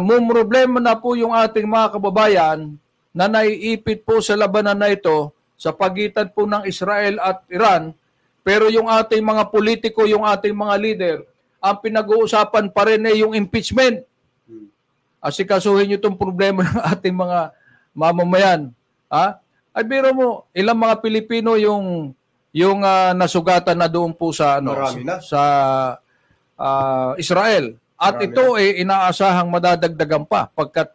Mumroblema na po yung ating mga kababayan na naiipit po sa labanan na ito sa pagitan po ng Israel at Iran, pero yung ating mga politiko, yung ating mga leader, ang pinag-uusapan pa rin ay yung impeachment. Asikasuhin nyo itong problema ng ating mga mamamayan. Ay biro mo, ilang mga Pilipino yung nasugatan na doon po sa sa Israel. At marami ito ay inaasahang madadagdagan pa pagkat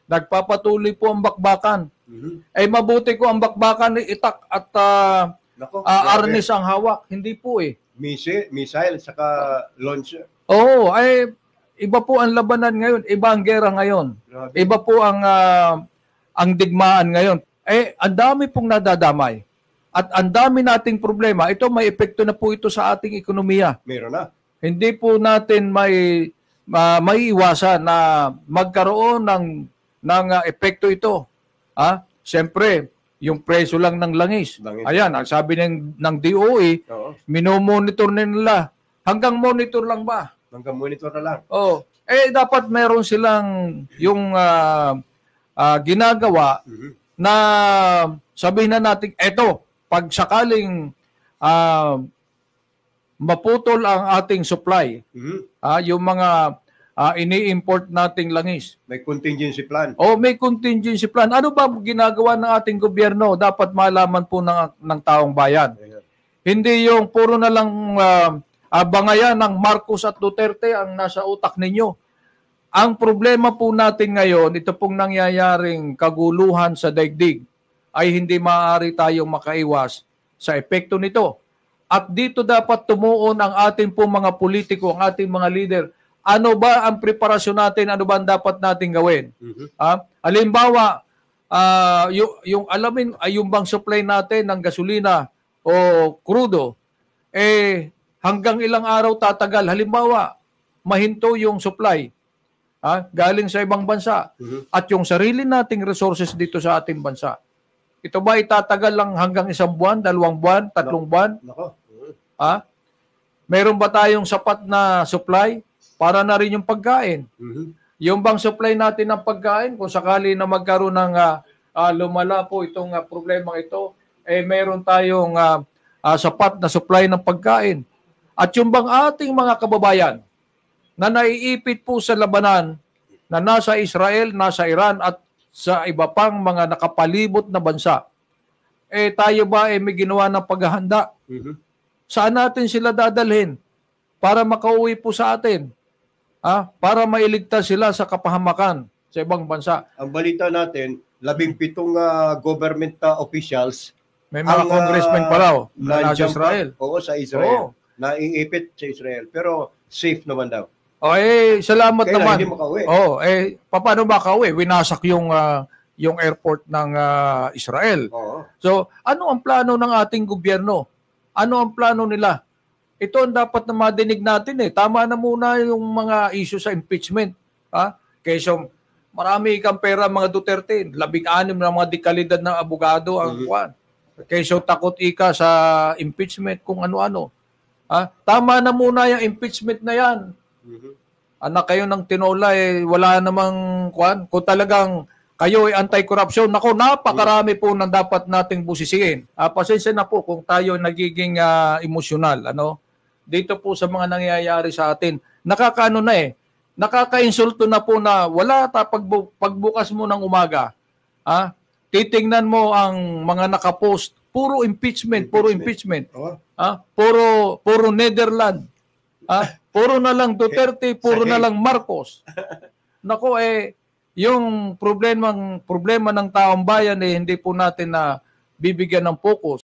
nagpapatuloy po ang bakbakan. Ay mabuti ko ang bakbakan itak at arnis ang hawak. Hindi po eh. Missile saka launcher. Oo, ay iba po ang labanan ngayon, iba ang gera ngayon. Grabe. Iba po ang digmaan ngayon. Ang dami pong nadadamay. At ang dami nating problema. Ito may epekto na po ito sa ating ekonomiya. Meron na. Hindi po natin maiiwasan na magkaroon ng epekto ito. Siyempre, yung presyo lang ng langis. Ayan, ang sabi ng DOE, minomonitor nila. Hanggang monitor lang ba? Hanggang monitor na lang. Dapat meron silang yung ginagawa na sabihin na natin, eto, pag sakaling maputol ang ating supply, yung mga ini-import nating langis. May contingency plan. May contingency plan. Ano ba ginagawa ng ating gobyerno? Dapat malaman po ng taong bayan. Hindi yung puro na lang bangayan ng Marcos at Duterte ang nasa utak ninyo. Ang problema po natin ngayon, ito pong nangyayaring kaguluhan sa daigdig, ay hindi maaari tayong makaiwas sa epekto nito. At dito dapat tumuon ang ating pong mga politiko, ang ating mga leader. Ano ba ang preparasyon natin? Ano ba ang dapat natin gawin? Halimbawa, yung alamin ay yung bang supply natin ng gasolina o krudo, hanggang ilang araw tatagal. Halimbawa, mahinto yung supply galing sa ibang bansa at yung sarili nating resources dito sa ating bansa. Ito ba itatagal lang hanggang 1 buwan, 2 buwan, 3 buwan? Meron ba tayong sapat na supply para na rin yung pagkain? Yung bang supply natin ng pagkain, kung sakali na magkaroon ng lumala po itong problema ito, meron tayong sapat na supply ng pagkain. At yung bang ating mga kababayan na naiipit po sa labanan na nasa Israel, nasa Iran at sa iba pang mga nakapalibot na bansa, tayo ba may ginawa ng paghahanda? Saan natin sila dadalhin para makauwi po sa atin? Para mailigtas sila sa kapahamakan sa ibang bansa. Ang balita natin, 17 government officials, may mga congressmen pa raw na nasa Israel. Sa Israel. Naiipit sa Israel. Pero safe naman daw. Salamat kaya naman. Hindi makauwi. Paano makauwi? Winasak yung airport ng Israel. So, ano ang plano ng ating gobyerno? Ano ang plano nila? Ito ang dapat na madinig natin Tama na muna yung mga issue sa impeachment. Kaysa marami kang pera mga Duterte, 16 na mga dekalidad ng abogado ang kuwan. Kaysa takot ika sa impeachment kung ano-ano. Tama na muna yung impeachment na yan. Anak kayo ng tinola wala namang kuwan. Kung talagang kayo ay anti-corruption, napakarami po nang dapat nating busisiin. Pasensya na po kung tayo nagiging emosyonal. Dito po sa mga nangyayari sa atin. Nakaka-insulto na po na wala pagbukas mo ng umaga. Titingnan mo ang mga nakapost, puro impeachment. Puro Netherlands. Puro na lang Duterte, puro na lang Marcos. Yung problema ng taong bayan hindi po natin na bibigyan ng focus.